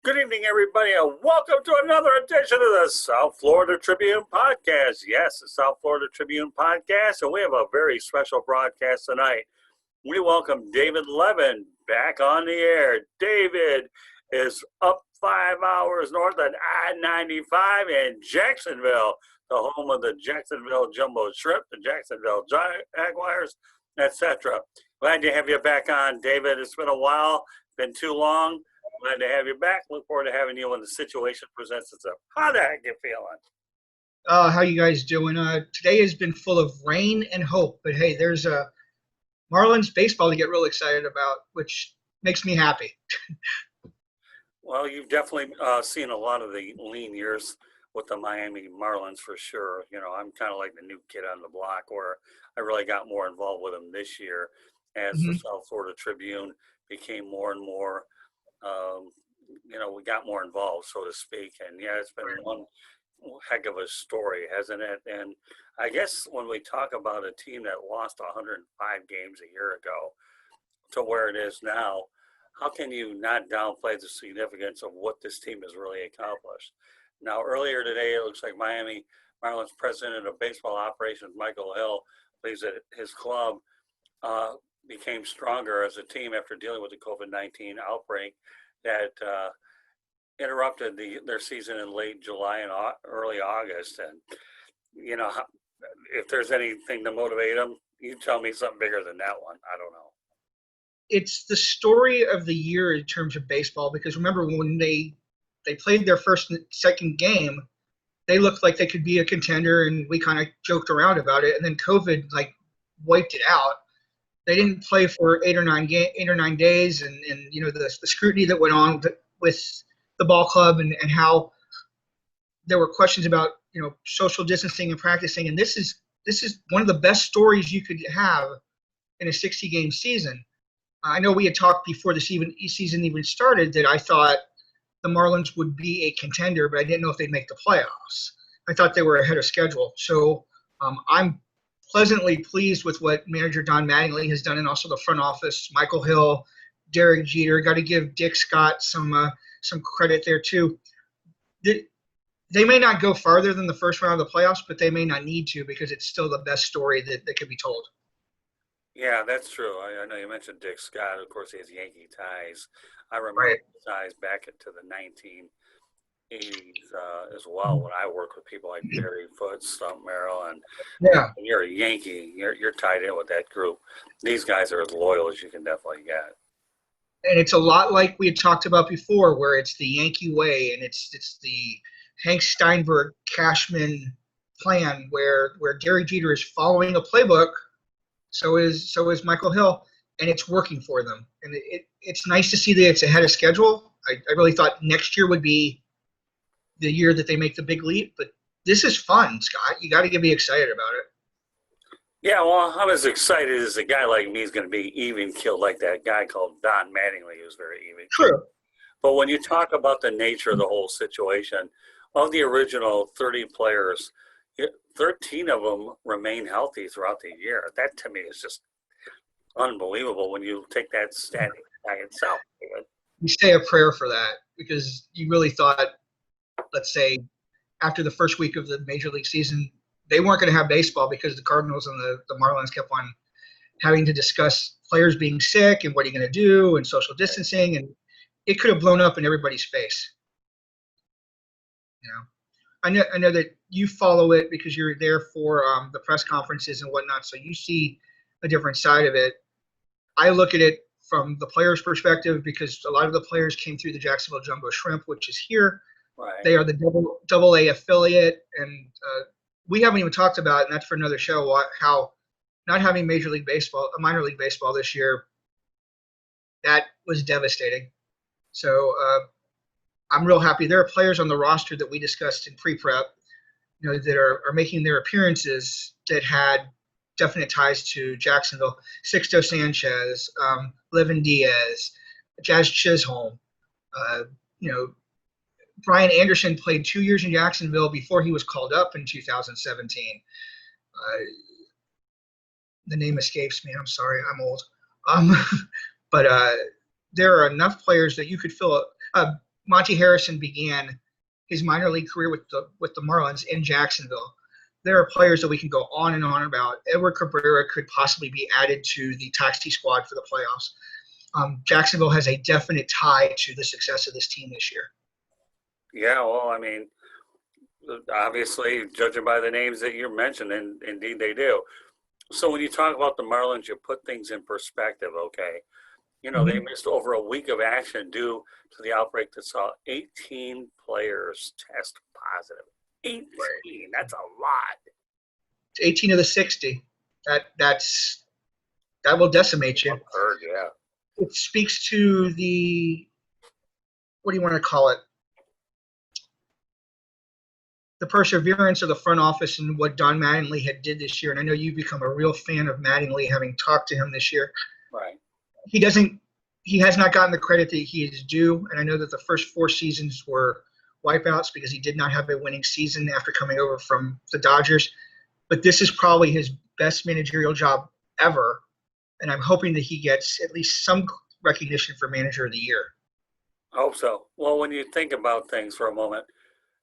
Good evening, everybody, and welcome to another edition of the South Florida Tribune Podcast. Yes, the South Florida Tribune Podcast, and we have a very special broadcast tonight. We welcome David Levin back on the air. David is up 5 hours north of I-95 in Jacksonville, the home of the Jacksonville Jumbo Shrimp, the Jacksonville Jaguars, etc. Glad to have you back on, David. It's been a while, been too long. Glad to have you back. Look forward to having you when the situation presents itself. How the heck you feeling? How you guys doing? Today has been full of rain and hope, but hey, there's Marlins baseball to get real excited about, which makes me happy. Well, you've definitely seen a lot of the lean years with the Miami Marlins for sure. You know, I'm kind of like the new kid on the block where I really got more involved with them this year as the South Florida Tribune became more and more we got more involved, so to speak. And yeah, it's been one heck of a story, hasn't it? And I guess when we talk about a team that lost 105 games a year ago to where it is now, how can you not downplay the significance of what this team has really accomplished? Now, earlier today, it looks like Miami Marlins president of baseball operations, Michael Hill, believes that his club became stronger as a team after dealing with the COVID-19 outbreak that interrupted their season in late July and early August. And, you know, if there's anything to motivate them, you tell me something bigger than that one. I don't know. It's the story of the year in terms of baseball, because remember when they played their first and second game, they looked like they could be a contender, and we kind of joked around about it. And then COVID wiped it out. They didn't play for 8 or 9 days, and you know the scrutiny that went on with the ball club and how there were questions about social distancing and practicing. And this is one of the best stories you could have in a 60-game season. I know we had talked before the season even started that I thought the Marlins would be a contender, but I didn't know if they'd make the playoffs. I thought they were ahead of schedule. So I'm pleasantly pleased with what manager Don Mattingly has done, and also the front office, Michael Hill, Derek Jeter. Got to give Dick Scott some credit there too. They may not go farther than the first round of the playoffs, but they may not need to, because it's still the best story that could be told. Yeah, that's true. I know you mentioned Dick Scott. Of course, he has Yankee ties. I remember his ties back into the 1980s as well, when I worked with people like Barry Foote, Stump Merrill, and Yeah. when you're a Yankee, you're tied in with that group. These guys are as loyal as you can definitely get. And it's a lot like we had talked about before, where it's the Yankee way, and it's the Hank Steinberg Cashman plan, where Derek Jeter is following a playbook. So is Michael Hill, and it's working for them. And it's nice to see that it's ahead of schedule. I really thought next year would be the year that they make the big leap, but this is fun, Scott. You got to get me excited about it. Yeah, well, I'm as excited as a guy like me is going to be even killed, like that guy called Don Mattingly, who's very even. True. But when you talk about the nature of the whole situation, of the original 30 players, 13 of them remain healthy throughout the year. That, to me, is just unbelievable when you take that stat by itself. You say a prayer for that, because you really thought, let's say, after the first week of the Major League season, they weren't going to have baseball because the Cardinals and the Marlins kept on having to discuss players being sick and what are you going to do and social distancing, and it could have blown up in everybody's face. I know that you follow it because you're there for the press conferences and whatnot, so you see a different side of it. I look at it from the players' perspective, because a lot of the players came through the Jacksonville Jumbo Shrimp, which is here. Right. They are the double A affiliate, and we haven't even talked about, and that's for another show, how not having minor league baseball this year, that was devastating. So I'm real happy. There are players on the roster that we discussed in pre-prep, that are making their appearances that had definite ties to Jacksonville. Sixto Sanchez, Levin Diaz, Jazz Chisholm. Brian Anderson played 2 years in Jacksonville before he was called up in 2017. The name escapes me. I'm sorry. I'm old. But there are enough players that you could fill up. Monty Harrison began his minor league career with the Marlins in Jacksonville. There are players that we can go on and on about. Edward Cabrera could possibly be added to the taxi squad for the playoffs. Jacksonville has a definite tie to the success of this team this year. Yeah, well, I mean, obviously, judging by the names that you mentioned, and indeed they do. So when you talk about the Marlins, you put things in perspective, okay? You know, they missed over a week of action due to the outbreak that saw 18 players test positive. 18, that's a lot. 18 of the 60. That will decimate you. I've heard, yeah. It speaks to the, what do you want to call it? The perseverance of the front office and what Don Mattingly had did this year. And I know you've become a real fan of Mattingly, having talked to him this year. Right. He has not gotten the credit that he is due. And I know that the first 4 seasons were wipeouts because he did not have a winning season after coming over from the Dodgers. But this is probably his best managerial job ever. And I'm hoping that he gets at least some recognition for Manager of the Year. I hope so. Well, when you think about things for a moment,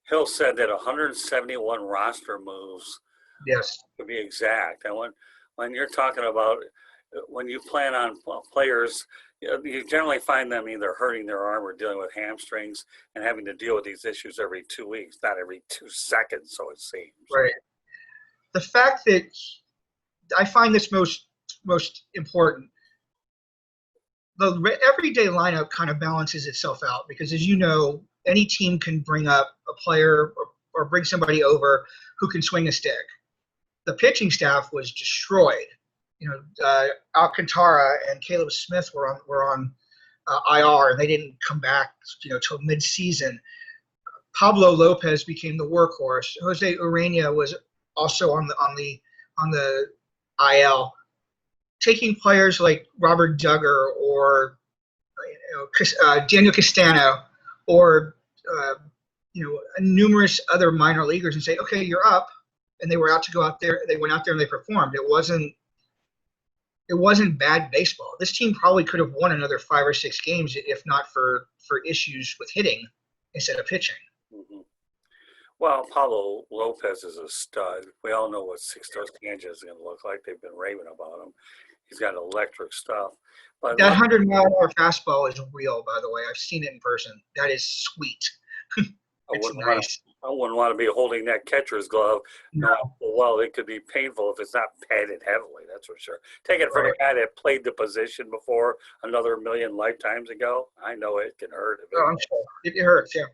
Hill said that 171 roster moves, Yes, to be exact. And when you're talking about, when you plan on players, you generally find them either hurting their arm or dealing with hamstrings and having to deal with these issues every 2 weeks, not every 2 seconds, so it seems. right. The fact that I find this most important, the everyday lineup kind of balances itself out because, as you know, any team can bring up a player or bring somebody over who can swing a stick. The pitching staff was destroyed. You know, Alcantara and Caleb Smith were on IR, and they didn't come back, till mid-season. Pablo Lopez became the workhorse. Jose Urena was also on the IL. Taking players like Robert Duggar or Daniel Castano or numerous other minor leaguers and say, okay, you're up, and they were out to go out there. They went out there and they performed. It wasn't bad baseball. This team probably could have won another 5 or 6 games if not for issues with hitting instead of pitching. Mm-hmm. Well, Pablo Lopez is a stud. We all know what Sixto Sanchez is going to look like. They've been raving about him. He's got electric stuff. But that 100-mile-an-hour fastball is real, by the way. I've seen it in person. That is sweet. It's nice. I wouldn't want to be holding that catcher's glove. No. Well, it could be painful if it's not padded heavily, that's for sure. Take it from a guy that played the position before another million lifetimes ago. I know it can hurt. Oh, I'm sure. It hurts, yeah.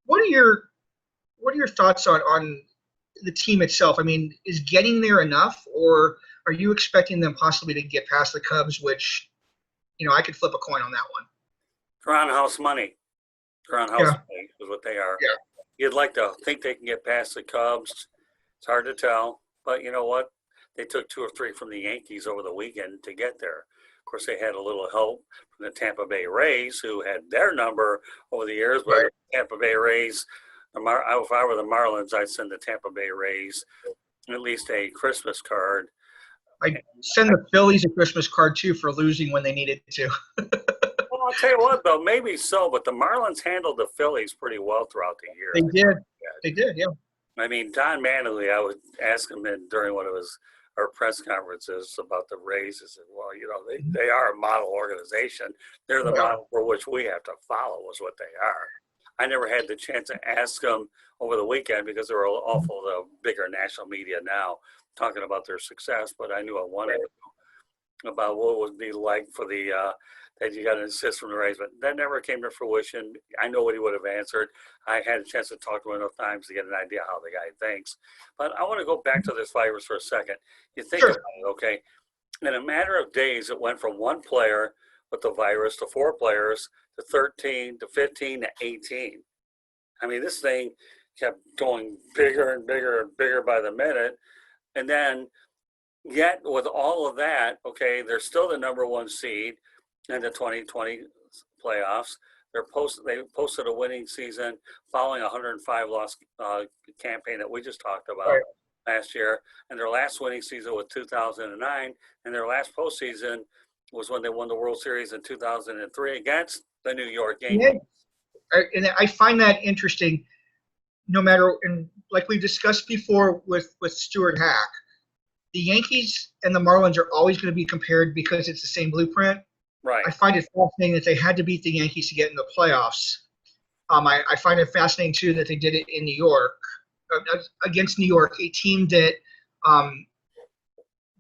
What are your thoughts on the team itself? I mean, is getting there enough, or are you expecting them possibly to get past the Cubs, which, I could flip a coin on that one. Groundhouse money. Groundhouse money is what they are. Yeah. You'd like to think they can get past the Cubs. It's hard to tell. But you know what? They took 2 or 3 from the Yankees over the weekend to get there. Of course, they had a little help from the Tampa Bay Rays, who had their number over the years. But the Tampa Bay Rays, if I were the Marlins, I'd send the Tampa Bay Rays at least a Christmas card. I'd send the Phillies a Christmas card, too, for losing when they needed to. Well, I'll tell you what, though, maybe so, but the Marlins handled the Phillies pretty well throughout the year. They did. They did, yeah. I mean, Don Mattingly, I would ask him during one of our press conferences about the Rays. I said, well, they are a model organization. They're the model for which we have to follow is what they are. I never had the chance to ask them over the weekend because they're awful the bigger national media now talking about their success, but I knew I wanted to know about what it would be like for the that you got to insist from the Rays, but that never came to fruition. I know what he would have answered. I had a chance to talk to him enough times to get an idea how the guy thinks. But I want to go back to this virus for a second. You think about it, okay? In a matter of days, it went from 1 player with the virus to 4 players to 13 to 15 to 18. I mean, this thing kept going bigger and bigger and bigger by the minute. And then, yet with all of that, okay, they're still the number 1 seed in the 2020 playoffs. They posted a winning season following a 105-loss campaign that we just talked about last year. And their last winning season was 2009. And their last postseason was when they won the World Series in 2003 against The New York Yeah, Yankees. and I find that interesting. No matter, and like we discussed before with Stuart Hack, the Yankees and the Marlins are always going to be compared because it's the same blueprint. Right. I find it fascinating that they had to beat the Yankees to get in the playoffs. I find it fascinating too that they did it in New York against New York, a team that um,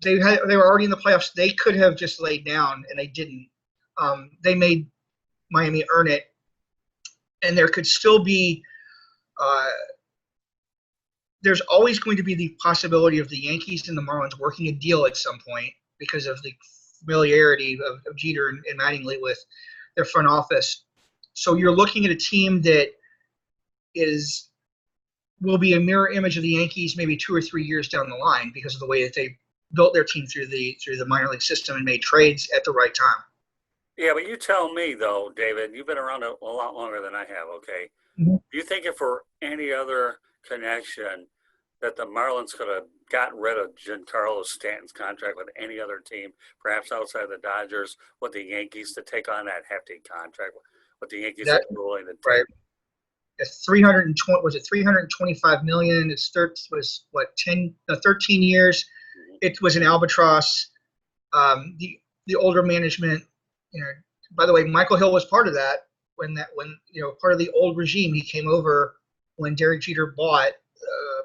they were already in the playoffs. They could have just laid down, and they didn't. They made Miami earn it, and there could still be. Uh, there's always going to be the possibility of the Yankees and the Marlins working a deal at some point because of the familiarity of Jeter and Mattingly with their front office. So you're looking at a team that will be a mirror image of the Yankees maybe 2 or 3 years down the line because of the way that they built their team through the minor league system and made trades at the right time. Yeah, but you tell me though, David. You've been around a lot longer than I have. Okay. Mm-hmm. Do you think if for any other connection that the Marlins could have got rid of Giancarlo Stanton's contract with any other team, perhaps outside the Dodgers, with the Yankees to take on that hefty contract, with the Yankees That, willing to take? right. It's 320. Was it 325 million? It's was what 13 years. It was an albatross. The older management, by the way, Michael Hill was part of that when part of the old regime. He came over when Derek Jeter bought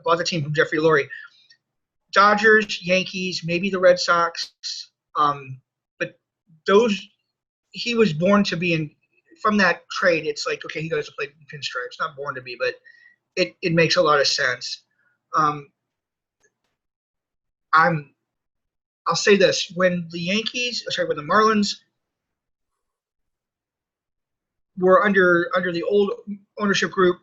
the team from Jeffrey Lurie. Dodgers, Yankees, maybe the Red Sox, but he was born to be in. From that trade, it's like, okay, he goes to play pinstripes. Not born to be, but it makes a lot of sense. I'll say this: when the Marlins were under the old ownership group,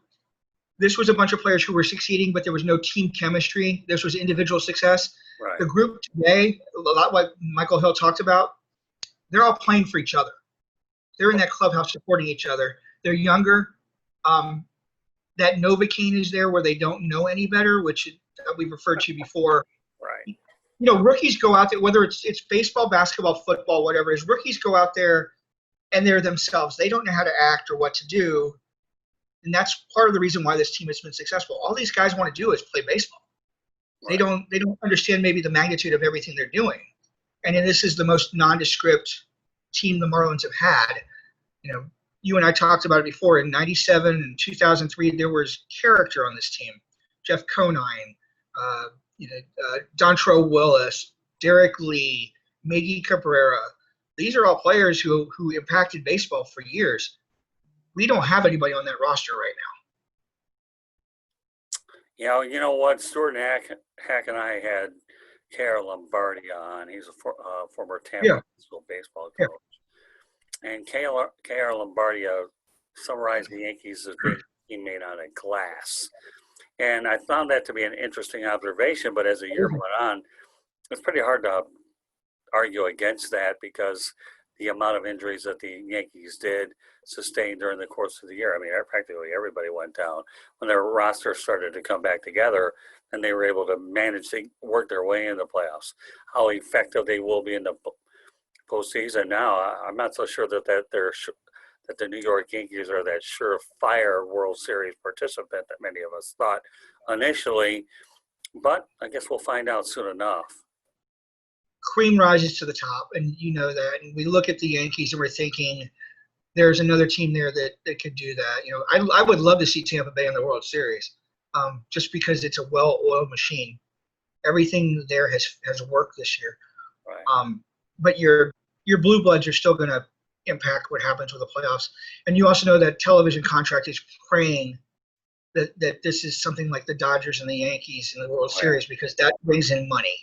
this was a bunch of players who were succeeding, but there was no team chemistry. This was individual success. Right. The group today, a lot like Michael Hill talked about, they're all playing for each other. They're in that clubhouse supporting each other. They're younger. That Novocaine is there where they don't know any better, which we've referred to before. Right. Rookies go out there, whether it's baseball, basketball, football, whatever it is, rookies go out there and they're themselves. They don't know how to act or what to do. And that's part of the reason why this team has been successful. All these guys want to do is play baseball. Right. They don't understand maybe the magnitude of everything they're doing. And this is the most nondescript team the Marlins have had. You and I talked about it before. In '97 and 2003, there was character on this team. Jeff Conine, Dontrell Willis, Derek Lee, Miggy Cabrera. These are all players who impacted baseball for years. We don't have anybody on that roster right now. You know what? Stuart Hack and I had K.R. Lombardi on. He's a former Tampa School baseball coach. Yeah. And K.R. Lombardi summarized the Yankees as being a team made out of glass. And I found that to be an interesting observation, but as the year went on, it's pretty hard to argue against that because the amount of injuries that the Yankees did sustain during the course of the year. I mean, practically everybody went down. When their roster started to come back together, and they were able to manage to work their way into the playoffs. How effective they will be in the postseason now, I'm not so sure that the New York Yankees are that surefire World Series participant that many of us thought initially, but I guess we'll find out soon enough. Cream rises to the top, and you know that. And we look at the Yankees and we're thinking there's another team there that could do that. I would love to see Tampa Bay in the World Series, just because it's a well-oiled machine. Everything there has worked this year. Right. But your blue bloods are still going to impact what happens with the playoffs. And you also know that television contract is praying that this is something like the Dodgers and the Yankees in the World Series, because that brings in money.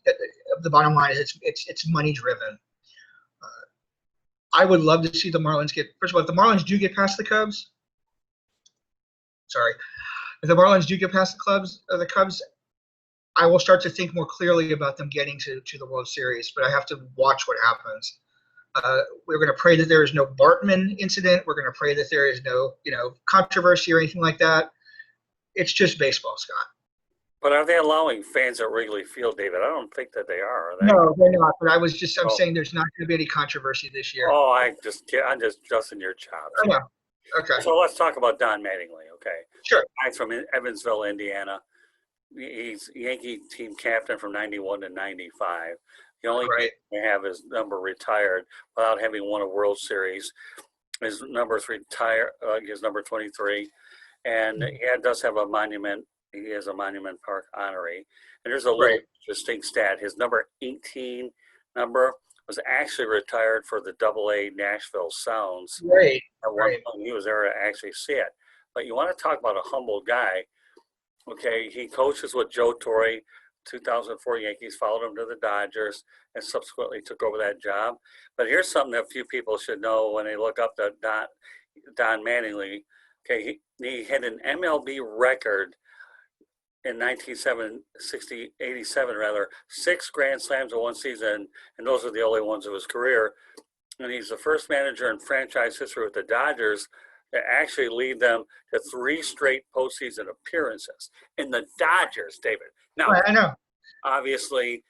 And the bottom line is it's money driven. I would love to see the Marlins first of all, if the Marlins do get past the Cubs, if the Marlins do get past the Cubs, I will start to think more clearly about them getting to the World Series, but I have to watch what happens. We're going to pray that there is no Bartman incident. We're going to pray that there is no, controversy or anything like that. It's just baseball, Scott. But are they allowing fans at Wrigley Field, David? I don't think that they are they? No, they're not. But I'm Oh, saying there's not going to be any controversy this year. oh, I'm just dusting your chops. I know. Okay. So let's talk about Don Mattingly, okay? Sure. Guy's from Evansville, Indiana. He's Yankee team captain from 91 to 95. The only Right. to have his number retired without having won a World Series. His number's retired, his number 23. And he does have a monument. He has a Monument Park honoree. And there's a little interesting stat. His number 18 number was actually retired for the AA Nashville Sounds. Right. At one point, he was there to actually see it. But you want to talk about a humble guy. Okay, he coaches with Joe Torre, 2004 Yankees, followed him to the Dodgers, and subsequently took over that job. But here's something that few people should know when they look up the Don Mattingly. Okay, he had an MLB record in 1987, rather, 6 Grand Slams in one season, and those are the only ones of his career. And he's the first manager in franchise history with the Dodgers to actually lead them to 3 straight postseason appearances in the Dodgers, David. Now, Right, I know. obviously,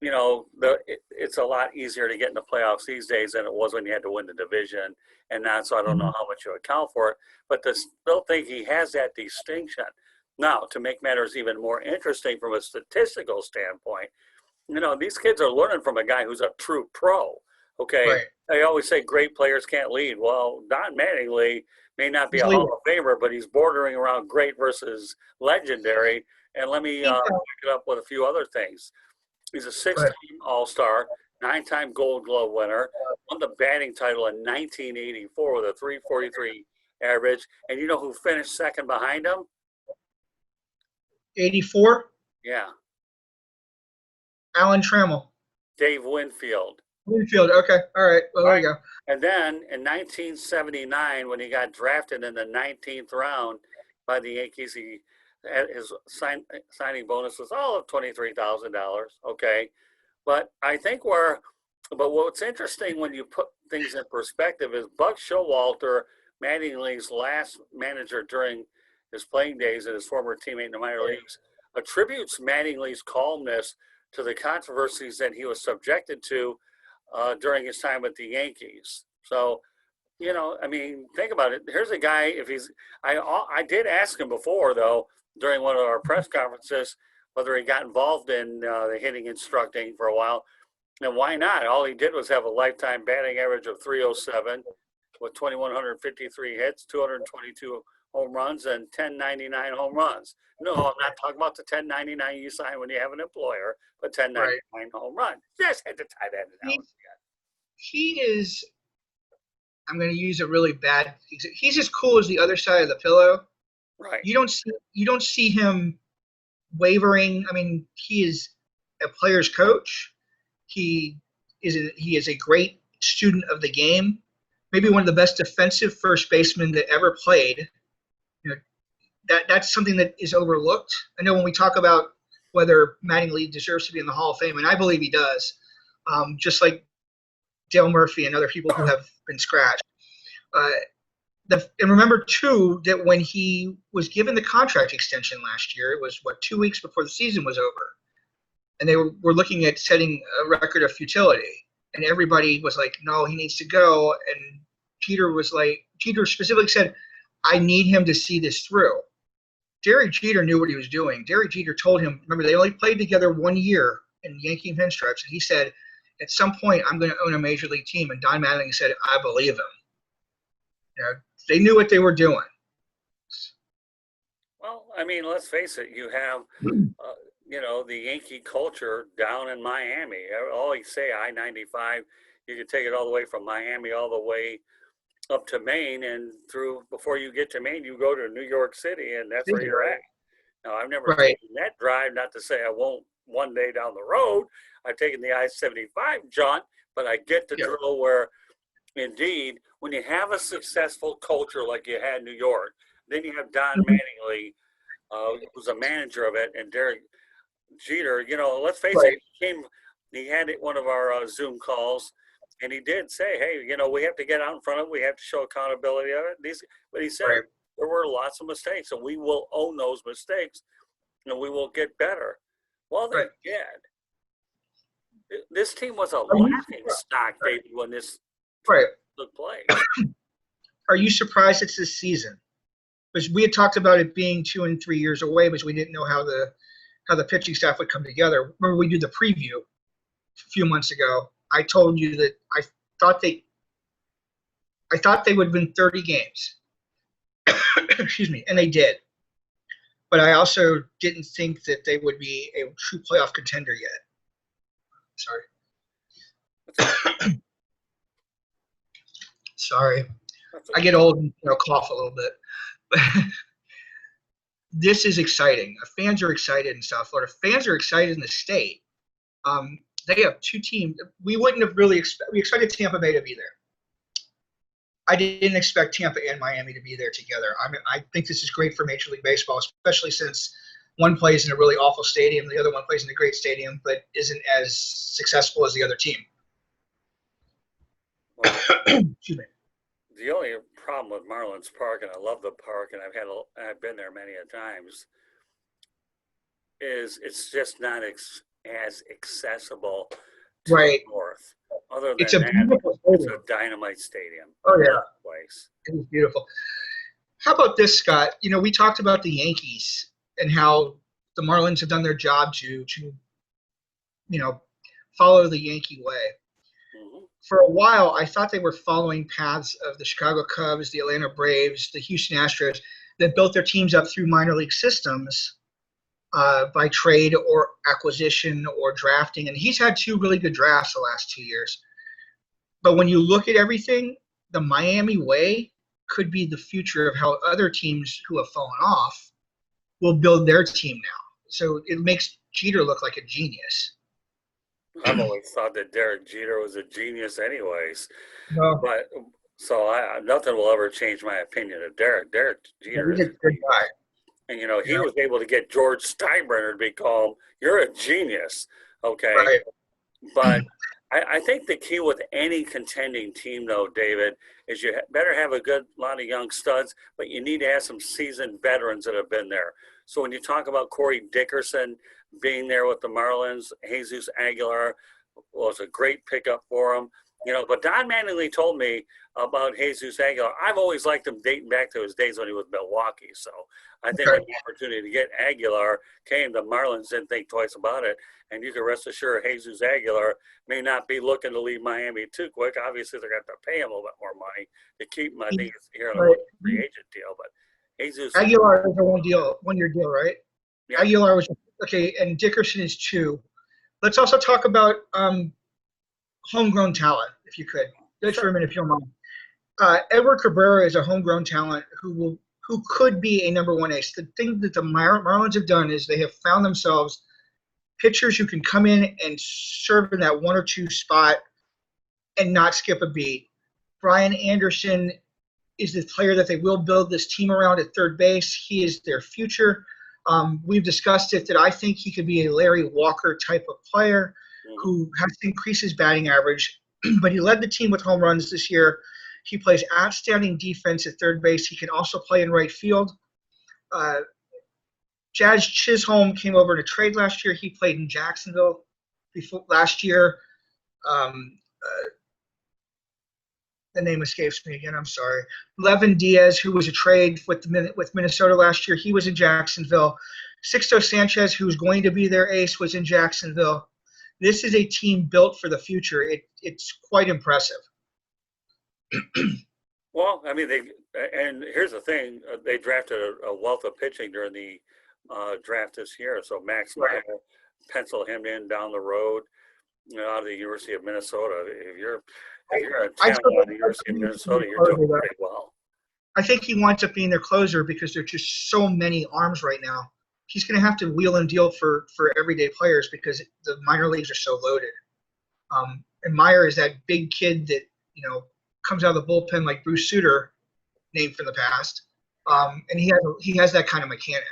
you know, it's a lot easier to get in the playoffs these days than it was when you had to win the division and that, so I don't know how much you account for it, but to still think he has that distinction. Now, to make matters even more interesting from a statistical standpoint, you know, these kids are learning from a guy who's a true pro, okay? Right. They always say great players can't lead. Well, Don Mattingly may not be He's a leading. Hall of Famer, but he's bordering around great versus legendary. And let me back it up with a few other things. He's a 6-time All-Star, 9-time Gold Glove winner, won the batting title in 1984 with a 343 average. And you know who finished second behind him? 84, Yeah, Alan Trammell. Dave Winfield. Winfield. Okay. All right. Well, there you go. And then in 1979, when he got drafted in the 19th round by the Yankees, his signing bonus was all of $23,000. Okay, but I think but what's interesting when you put things in perspective is Buck Showalter, Mattingly's last manager during his playing days and his former teammate in the minor leagues, attributes Mattingly's calmness to the controversies that he was subjected to during his time with the Yankees. So, you know, I mean, think about it. Here's a guy, I did ask him before, though, during one of our press conferences, whether he got involved in the hitting instructing for a while. And why not? All he did was have a lifetime batting average of 307 with 2,153 hits, 222 home runs, and 1099 home runs. No, I'm not talking about the 1099 you sign when you have an employer, but 1099 home run. Just had to tie that in. He is, I'm going to use a really bad, he's as cool as the other side of the pillow. Right. You don't see him wavering. I mean, he is a player's coach. He is a great student of the game. Maybe one of the best defensive first basemen that ever played. You know, that's something that is overlooked. I know when we talk about whether Mattingly deserves to be in the Hall of Fame, and I believe he does, just like Dale Murphy and other people who have been scratched. And remember, too, that when he was given the contract extension last year, it was, 2 weeks before the season was over. And they were looking at setting a record of futility. And everybody was like, no, he needs to go. And Jeter specifically said, I need him to see this through. Derek Jeter knew what he was doing. Derek Jeter told him, remember, they only played together 1 year in Yankee pinstripes. And he said, at some point, I'm going to own a major league team. And Don Mattingly said, I believe him. You know, they knew what they were doing. Well, I mean, let's face it. You have, you know, the Yankee culture down in Miami. Always say I-95. You can take it all the way from Miami all the way up to Maine, and before you get to Maine, you go to New York City, and that's where you're at. Now, I've never taken that drive. Not to say I won't one day down the road. I've taken the I-75 jaunt, but I get the drill where, indeed, when you have a successful culture like you had in New York, then you have Don Mattingly, who's a manager of it, and Derek Jeter. You know, let's face it, he had one of our Zoom calls, and he did say, hey, you know, we have to get out in front of it. We have to show accountability of it. But he said there were lots of mistakes, and we will own those mistakes. we will get better. Well, they Right. did. This team was a Are you laughing stock, right? David, when this Right. took place. Are you surprised it's this season? Because we had talked about it being 2 and 3 years away, because we didn't know how the pitching staff would come together. Remember, we did the preview a few months ago. I told you that thought they I thought they would win 30 games. Excuse me, and they did. But I also didn't think that they would be a true playoff contender yet. Sorry. Sorry. I get old and cough a little bit. This is exciting. Fans are excited in South Florida. Fans are excited in the state. They have two teams. We wouldn't have really we expected Tampa Bay to be there. I didn't expect Tampa and Miami to be there together. I think this is great for Major League Baseball, especially since one plays in a really awful stadium, the other one plays in a great stadium, but isn't as successful as the other team. Well, Excuse me. the only problem with Marlins Park, and I love the park, and I've been there many a times, is it's just not as accessible to Right. the north. Other than It's a that, beautiful it's stadium. a dynamite stadium. Oh, yeah. Place. It is beautiful. How about this, Scott? We talked about the Yankees and how the Marlins have done their job to follow the Yankee way. Mm-hmm. For a while, I thought they were following paths of the Chicago Cubs, the Atlanta Braves, the Houston Astros that built their teams up through minor league systems by trade or acquisition or drafting. And he's had two really good drafts the last 2 years. But when you look at everything, the Miami way could be the future of how other teams who have fallen off will build their team now. So it makes Jeter look like a genius. I've always thought that Derek Jeter was a genius anyways. No. But so nothing will ever change my opinion of Derek. Derek Jeter He's is a good guy. and he was able to get George Steinbrenner to be called, "You're a genius." Okay. Right. But I think the key with any contending team, though, David, is you better have a good lot of young studs, but you need to have some seasoned veterans that have been there. So when you talk about Corey Dickerson being there with the Marlins, Jesus Aguilar was a great pickup for him. But Don Mattingly told me about Jesus Aguilar. I've always liked him dating back to his days when he was Milwaukee. So I think when the opportunity to get Aguilar came, the Marlins didn't think twice about it. And you can rest assured Jesus Aguilar may not be looking to leave Miami too quick. Obviously, they're going to have to pay him a little bit more money to keep him. I think it's here on a free agent deal. But Jesus Aguilar is a 1-year deal, right? Yeah. Aguilar was okay, and Dickerson is 2. Let's also talk about homegrown talent, if you could. Just for a minute, if you don't mind. Edward Cabrera is a homegrown talent who could be a number 1 ace. The thing that the Marlins have done is they have found themselves pitchers who can come in and serve in that 1 or 2 spot and not skip a beat. Brian Anderson is the player that they will build this team around at third base. He is their future. We've discussed it that I think he could be a Larry Walker type of player who has to increase his batting average, but he led the team with home runs this year. He plays outstanding defense at third base. He can also play in right field. Jazz Chisholm came over in a trade last year. He played in Jacksonville last year. The name escapes me again. I'm sorry. Levin Diaz, who was a trade with Minnesota last year, he was in Jacksonville. Sixto Sanchez, who's going to be their ace, was in Jacksonville. This is a team built for the future. It's quite impressive. Well, I mean, and here's the thing: they drafted a wealth of pitching during the draft this year. So Max Meyer penciled him in down the road, out of the University of Minnesota. If you're a talent out of the University of Minnesota, you're doing pretty well. I think he winds up being their closer because there's just so many arms right now. He's going to have to wheel and deal for everyday players because the minor leagues are so loaded. And Meyer is that big kid that comes out of the bullpen like Bruce Sutter, named from the past, and he has that kind of mechanic.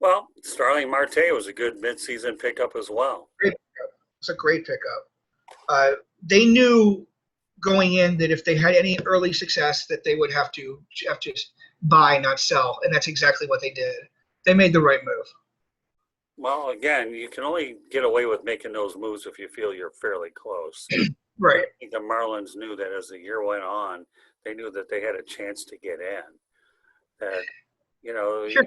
Well, Starling Marte was a good midseason pickup as well. It's a great pickup. They knew going in that if they had any early success, that they would have to buy, not sell, and that's exactly what they did. They made the right move. Well, again, you can only get away with making those moves if you feel you're fairly close. Right. I think the Marlins knew that as the year went on, they knew that they had a chance to get in. That, Sure.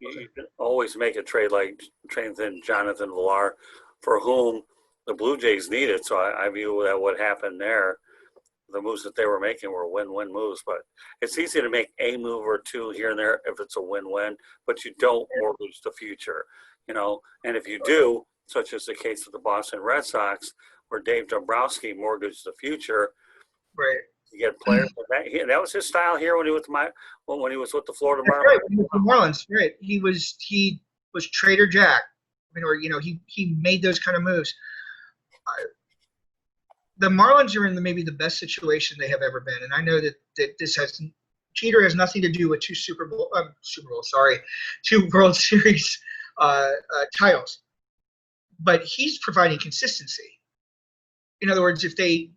you can always make a trade like trading in Jonathan Villar, for whom the Blue Jays needed. So I view that what happened there, the moves that they were making were win-win moves. But it's easy to make a move or two here and there if it's a win-win, but you don't mortgage the future, And if you do, such as the case of the Boston Red Sox, where Dave Dombrowski mortgaged the future, Right. you get players. That was his style here when he was with the Florida That's Marlins. right. When he was the Marlins, right? He was Trader Jack, or he made those kind of moves. The Marlins are in maybe the best situation they have ever been, and I know that this Jeter has nothing to do with two World Series titles, but he's providing consistency. In other words, if they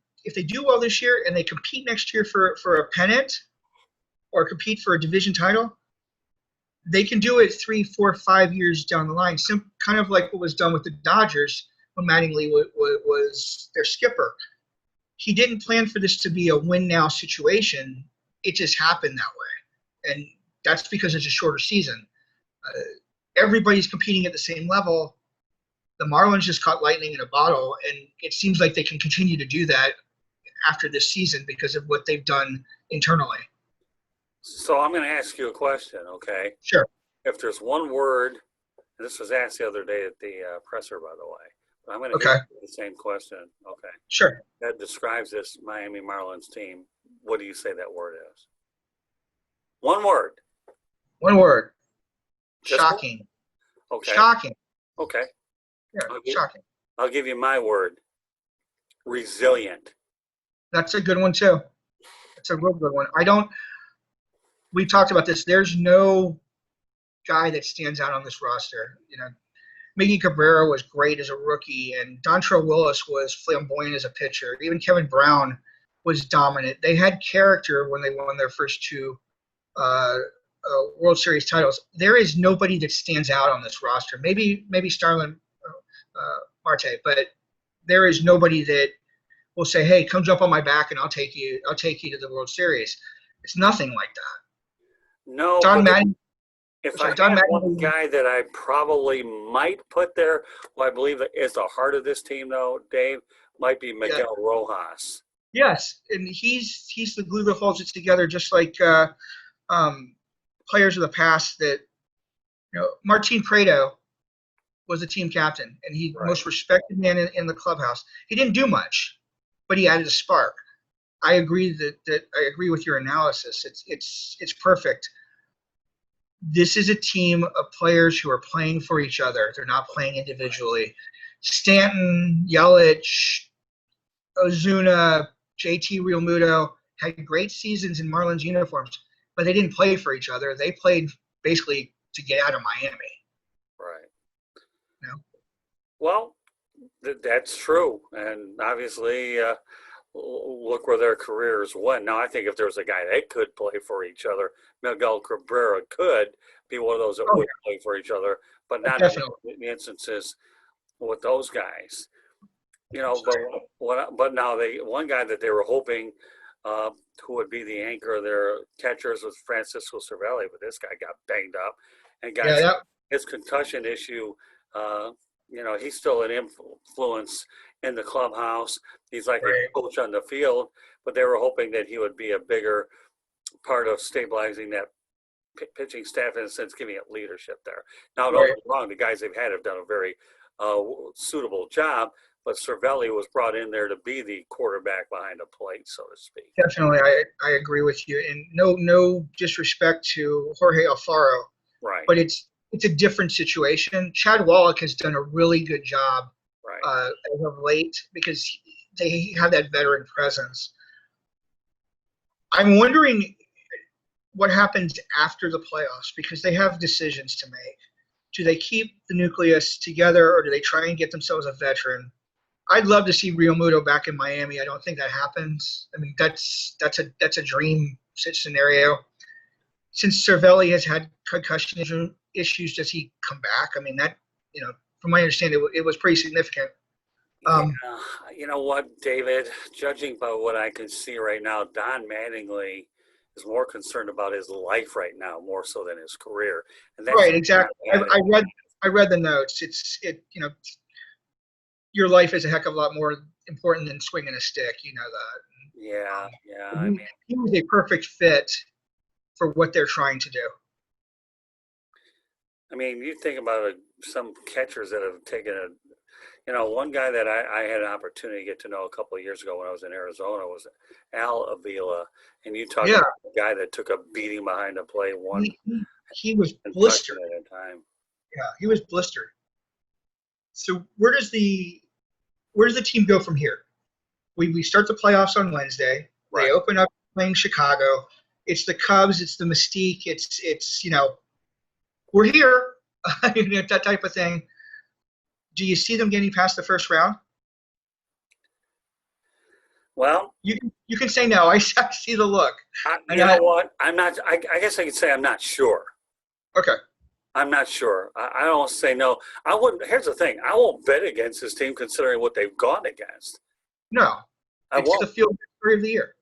do well this year and they compete next year for a pennant or compete for a division title, they can do it 3, 4, 5 years down the line. Kind of like what was done with the Dodgers when Mattingly was their skipper. He didn't plan for this to be a win-now situation. It just happened that way, and that's because it's a shorter season. Everybody's competing at the same level. The Marlins just caught lightning in a bottle, and it seems like they can continue to do that after this season because of what they've done internally. So I'm going to ask you a question, okay? Sure. If there's one word, and this was asked the other day at the presser, by the way, but I'm going to ask you the same question, okay? Sure. That describes this Miami Marlins team. What do you say that word is? One word. One word. Just shocking. One? Okay. Shocking. Okay. Yeah, shocking. I'll give you my word. Resilient. That's a good one too. That's a real good one. We talked about this. There's no guy that stands out on this roster. Miggy Cabrera was great as a rookie, and Dontrell Willis was flamboyant as a pitcher. Even Kevin Brown was dominant. They had character when they won their first two World Series titles. There is nobody that stands out on this roster. Maybe Starlin Marte, but there is nobody that will say, "Hey, come jump on my back, and I'll take you to the World Series." It's nothing like that. No, Don Mattingly. If I had one guy that I probably might put there, who I believe is the heart of this team, though, Dave, might be Miguel Rojas. Yes, and he's the glue that holds it together, just like players of the past that, Martin Prado was the team captain, and he's the most respected man in the clubhouse. He didn't do much, but he added a spark. I agree I agree with your analysis. It's perfect. This is a team of players who are playing for each other. They're not playing individually. Stanton, Yelich, Ozuna, JT Realmuto had great seasons in Marlins uniforms, but they didn't play for each other. They played basically to get out of Miami. Right. You know? Well, that's true. And obviously, look where their careers went. Now, I think if there was a guy that could play for each other, Miguel Cabrera could be one of those that would play for each other, but not in the instances with those guys. But now one guy that they were hoping who would be the anchor of their catchers was Francisco Cervelli, but this guy got banged up and got his concussion issue. He's still an influence in the clubhouse. He's like a coach on the field, but they were hoping that he would be a bigger part of stabilizing that pitching staff, in a sense, giving it leadership there. Now, don't get me wrong, the guys they've had have done a very suitable job, but Cervelli was brought in there to be the quarterback behind the plate, so to speak. Definitely, I agree with you, and no disrespect to Jorge Alfaro, but it's a different situation. Chad Wallach has done a really good job as of late because they have that veteran presence. I'm wondering what happens after the playoffs because they have decisions to make. Do they keep the nucleus together or do they try and get themselves a veteran? I'd love to see Real Muto back in Miami. I don't think that happens. I mean, that's a dream scenario. Since Cervelli has had concussion issues, does he come back? I mean, that, from my understanding, it was pretty significant. Yeah, you know what, David? Judging by what I can see right now, Don Mattingly is more concerned about his life right now, more so than his career, and that's Right, exactly. I read the notes. Your life is a heck of a lot more important than swinging a stick. You know that. yeah, yeah. I He, mean, he was a perfect fit for what they're trying to do. you think about some catchers that have taken a. One guy that I had an opportunity to get to know a couple of years ago when I was in Arizona was Al Avila, and you talk Yeah, about a guy that took a beating behind the plate, one he was concussion blistered. at a time. Yeah, he was blistered. So where does the team go from here? We start the playoffs on Wednesday. They Right. open up playing Chicago. It's the Cubs. It's the mystique. It's we're here. That type of thing. Do you see them getting past the first round? Well, You can say no. I see the look. you And know what? I'm not. I guess I could say I'm not sure. okay, I'm not sure. I don't say no. I wouldn't. Here's the thing. I won't bet against this team considering what they've gone against. no, I it's the won't. field story of the year.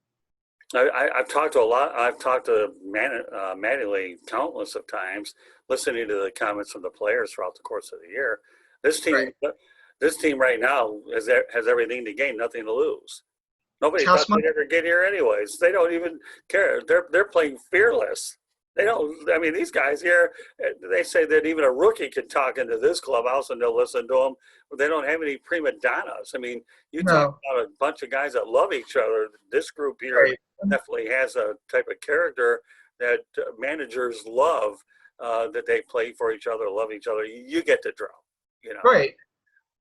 I've talked to a lot. I've talked to Mattingly countless of times, listening to the comments from the players throughout the course of the year. This team, Right. this team right now has everything to gain, nothing to lose. Nobody thought House money. they'd ever get here anyways. They don't even care. They're playing fearless. They don't. These guys here, they say that even a rookie could talk into this clubhouse and they'll listen to them. They don't have any prima donnas. You talk No. about a bunch of guys that love each other. This group here Right. definitely has a type of character that managers love. That they play for each other, love each other. You get the draw. Right.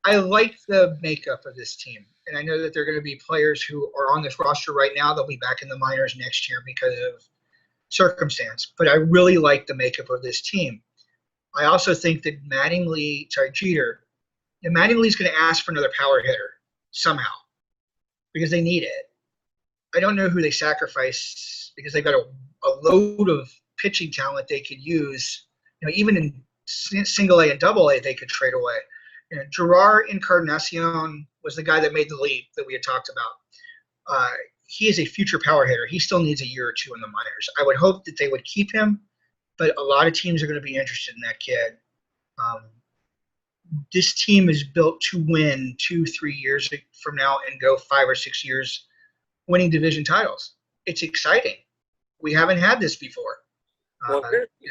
I like the makeup of this team. And I know that there are going to be players who are on this roster right now. They'll be back in the minors next year because of circumstance. But I really like the makeup of this team. I also think that Jeter, Mattingly's going to ask for another power hitter somehow because they need it. I don't know who they sacrifice because they've got a load of pitching talent they could use. Even in single A and double A, they could trade away. Gerard Encarnacion was the guy that made the leap that we had talked about. He is a future power hitter. He still needs a year or two in the minors. I would hope that they would keep him, but a lot of teams are going to be interested in that kid. This team is built to win 2-3 years from now and go 5 or 6 years winning division titles. It's exciting. We haven't had this before. Well,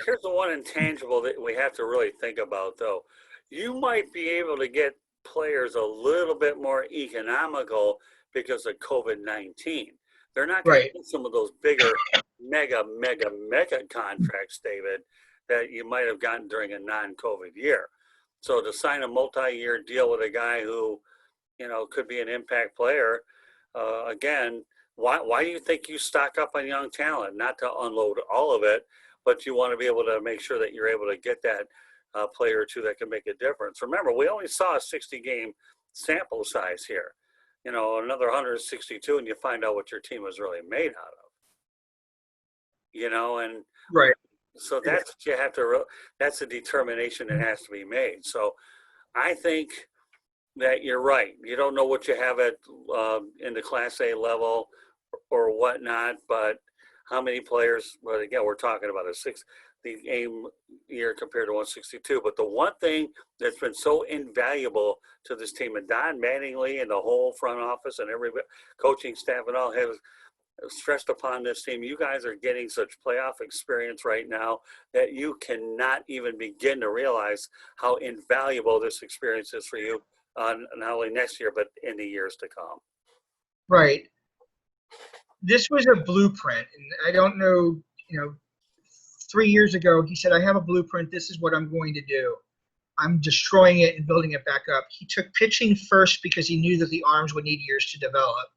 here's the one intangible that we have to really think about, though. You might be able to get players a little bit more economical because of COVID-19. They're not going to get some of those bigger, mega contracts, David, that you might have gotten during a non-COVID year. So to sign a multi-year deal with a guy who, could be an impact player, again, why do you think you stock up on young talent? Not to unload all of it, but you want to be able to make sure that you're able to get that player or two that can make a difference. Remember, we only saw a 60-game sample size here. Another 162, and you find out what your team was really made out of. And right. So that's what you have to. That's a determination that has to be made. So I think that you're right. You don't know what you have at in the Class A level or whatnot, but how many players? Well, again, we're talking about a 60-game year compared to 162. But the one thing that's been so invaluable to this team, and Don Mattingly and the whole front office and every coaching staff and all have stressed upon this team, you guys are getting such playoff experience right now that you cannot even begin to realize how invaluable this experience is for you, not only next year, but in the years to come. Right. This was a blueprint, and I don't know, 3 years ago, he said, I have a blueprint. This is what I'm going to do. I'm destroying it and building it back up. He took pitching first because he knew that the arms would need years to develop.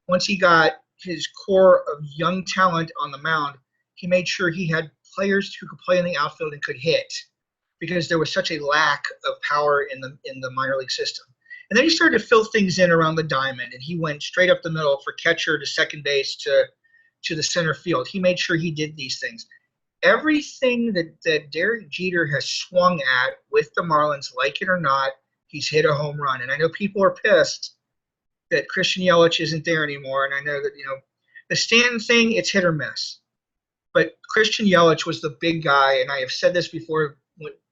Once he got his core of young talent on the mound, he made sure he had players who could play in the outfield and could hit because there was such a lack of power in the minor league system. And then he started to fill things in around the diamond, and he went straight up the middle for catcher to second base to the center field. He made sure he did these things. Everything that Derek Jeter has swung at with the Marlins, like it or not, he's hit a home run. And I know people are pissed that Christian Yelich isn't there anymore. And I know that, the Stanton thing, it's hit or miss. But Christian Yelich was the big guy, and I have said this before,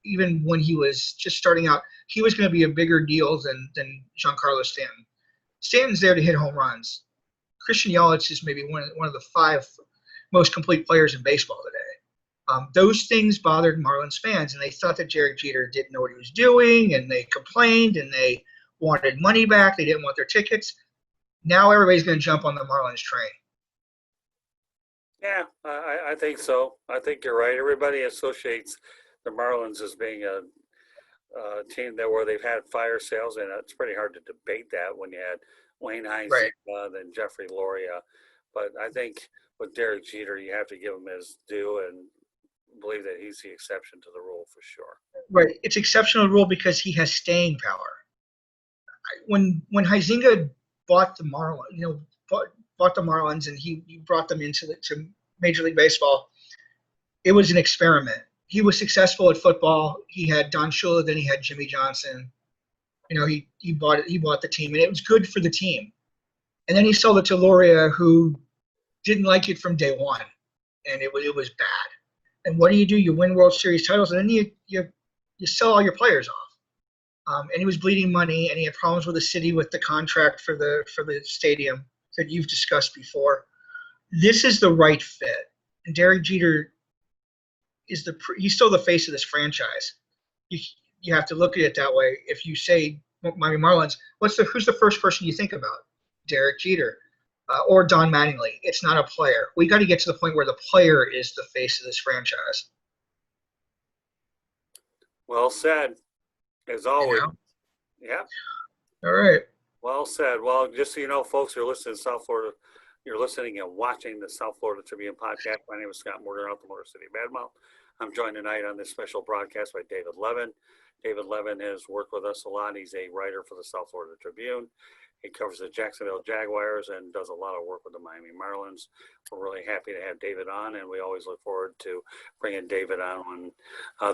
even when he was just starting out, he was going to be a bigger deal than Giancarlo Stanton. Stanton's there to hit home runs. Christian Yelich is maybe one of the 5 most complete players in baseball today. Those things bothered Marlins fans, and they thought that Derek Jeter didn't know what he was doing, and they complained, and they wanted money back. They didn't want their tickets. Now everybody's going to jump on the Marlins train. Yeah, I think so. I think you're right. Everybody associates the Marlins as being a team where they've had fire sales, and it's pretty hard to debate that when you had Wayne Hines, Right. Then Jeffrey Loria. But I think with Derek Jeter, you have to give him his due and believe that he's the exception to the rule for sure. Right. It's exceptional rule because he has staying power. When Huizinga bought the Marlins, bought the Marlins, and he brought them to Major League Baseball, it was an experiment. He was successful at football. He had Don Shula, then he had Jimmy Johnson. He bought the team, and it was good for the team. And then he sold it to Loria, who didn't like it from day one, and it was bad. And what do? You win World Series titles, and then you sell all your players off. And he was bleeding money, and he had problems with the city with the contract for the stadium that you've discussed before. This is the right fit, and Derek Jeter is he's still the face of this franchise. You have to look at it that way. If you say Miami Marlins, who's the first person you think about? Derek Jeter or Don Mattingly. It's not a player. We got to get to the point where the player is the face of this franchise. Well said, as always. Yeah. All right. Well said. Well, just so you know, folks, you're listening to South Florida. You're listening and watching the South Florida Tribune podcast. My name is Scott Morgan out the Motor City Badmouth. I'm joined tonight on this special broadcast by David Levin. David Levin has worked with us a lot. He's a writer for the South Florida Tribune. He covers the Jacksonville Jaguars and does a lot of work with the Miami Marlins. We're really happy to have David on, and we always look forward to bringing David on when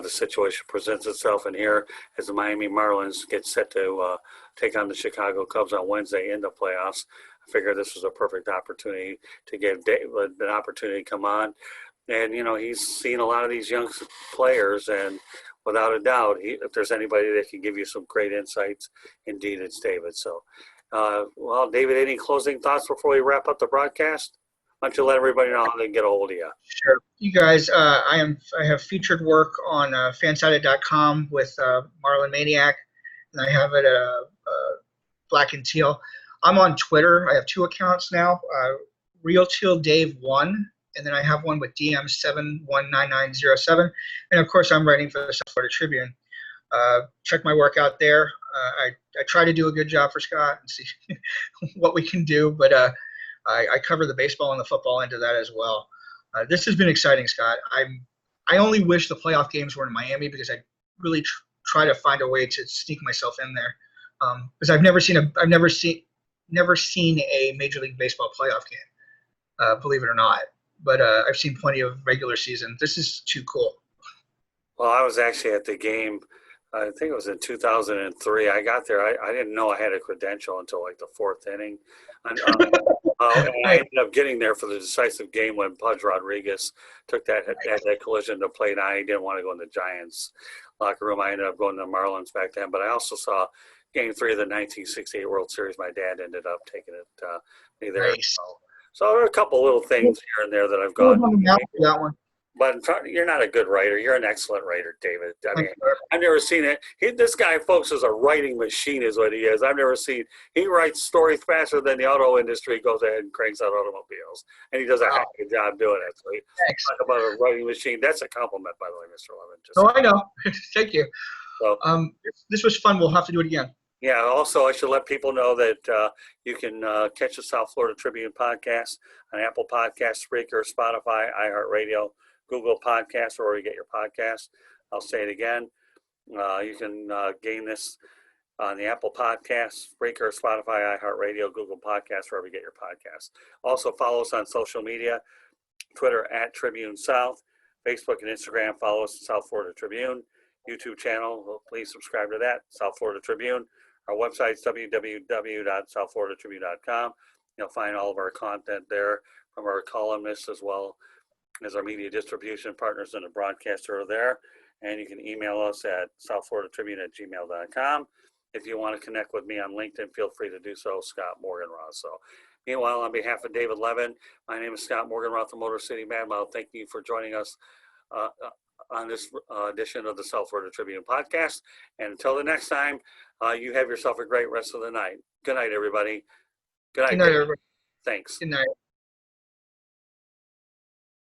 the situation presents itself. And here, as the Miami Marlins get set to take on the Chicago Cubs on Wednesday in the playoffs, I figured this was a perfect opportunity to give David an opportunity to come on. And, he's seen a lot of these young players, and without a doubt, if there's anybody that can give you some great insights, indeed, it's David. So, well, David, any closing thoughts before we wrap up the broadcast? Why don't you let everybody know how they can get a hold of you? Sure. You guys, I have featured work on fansided.com with Marlin Maniac, and I have it Black and Teal. I'm on Twitter. I have 2 accounts now, Real Teal Dave 1, and then I have one with DM719907. And, of course, I'm writing for the South Florida Tribune. Check my work out there. I try to do a good job for Scott and see what we can do, but I cover the baseball and the football end of that as well. This has been exciting, Scott. I only wish the playoff games were in Miami because I really try to find a way to sneak myself in there. Because I've never seen a Major League Baseball playoff game, believe it or not. But I've seen plenty of regular season. This is too cool. Well, I was actually at the game. I think it was in 2003. I got there. I didn't know I had a credential until like the 4th inning. And I ended up getting there for the decisive game when Pudge Rodriguez took that collision to plate. I didn't want to go in the Giants locker room. I ended up going to the Marlins back then. But I also saw Game 3 of the 1968 World Series. My dad ended up taking me there. Nice. So there are a couple little things here and there that I've gone. That one. But you're not a good writer. You're an excellent writer, David. I mean, I've never seen it. This guy, folks, is a writing machine is what he is. I've never seen – he writes stories faster than the auto industry goes ahead and cranks out automobiles. And he does a heck of a job doing it. So talk about a writing machine. That's a compliment, by the way, Mr. Levin. I know. Thank you. So, this was fun. We'll have to do it again. Yeah, also, I should let people know that you can catch the South Florida Tribune podcast on Apple Podcasts, Spreaker, Spotify, iHeartRadio, Google Podcasts, or where you get your podcasts. I'll say it again. You can gain this on the Apple Podcasts, Breaker, Spotify, iHeartRadio, Google Podcasts, wherever you get your podcasts. Also follow us on social media, Twitter at Tribune South, Facebook and Instagram, follow us at South Florida Tribune. YouTube channel, please subscribe to that, South Florida Tribune. Our website's www.southfloridatribune.com. You'll find all of our content there from our columnists as well as our media distribution partners and the broadcaster are there. And you can email us at southfloridatribune@gmail.com. If you want to connect with me on LinkedIn, feel free to do so, Scott Morganroth. So, meanwhile, on behalf of David Levin, my name is Scott Morganroth, the Motor City Madman. Thank you for joining us on this edition of the South Florida Tribune podcast. And until the next time, you have yourself a great rest of the night. Good night, everybody. Good night, Good night, everybody. Thanks. Good night.